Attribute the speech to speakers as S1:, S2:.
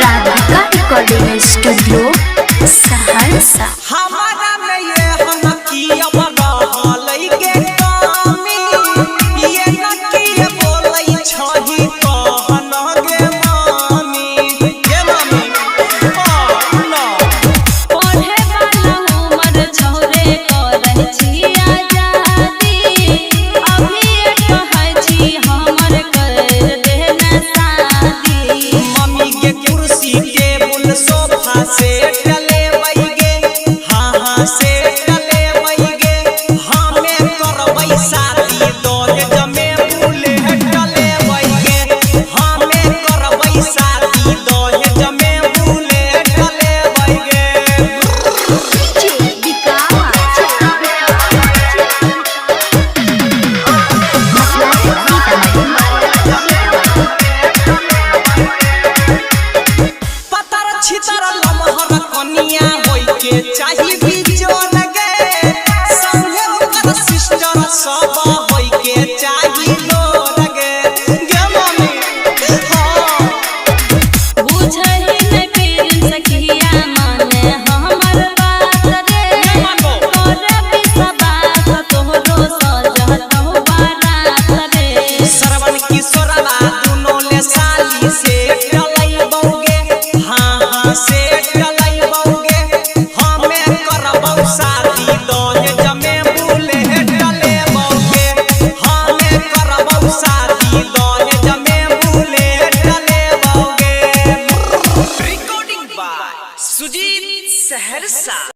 S1: Radhika recording studio Saharsa.
S2: हमारा में ये हम की अब रहलै के कमी ये न की बोलै छही कहन गे मामी गे मामी ना
S3: पढ़े वाला उमर छौरे करन छी आजादी अभी कहै छी हमर कर देना शादी
S2: मम्मी के कुर्सी टेबुल सोफा से टले बैगे हां से टले बैगे हमें करबै शादी दहेज में बुलेट टले बैगे हमें करबै शादी दहेज में बुलेट टले बैगे पतर छितर लमहर कनिया होय के चाही बिजोन गे संगे ओकर सिस्टर सब होय के चाही लोग गे मम्मी हां
S3: बुझहि नै फिर सखिया माने हमर बात रे तोरे विश्वास तोहरो सजहतौ बारात रे
S2: श्रवण किशोरवा दुनो ले साली से टलै बौगे हां से टलै बौगे हमें करबौ शादी दहेज में बुलेट टले बौगे हमें करबौ शादी दहेज में बुलेट टले बौगे रिकॉर्डिंग बाय सुजीत सहरसा।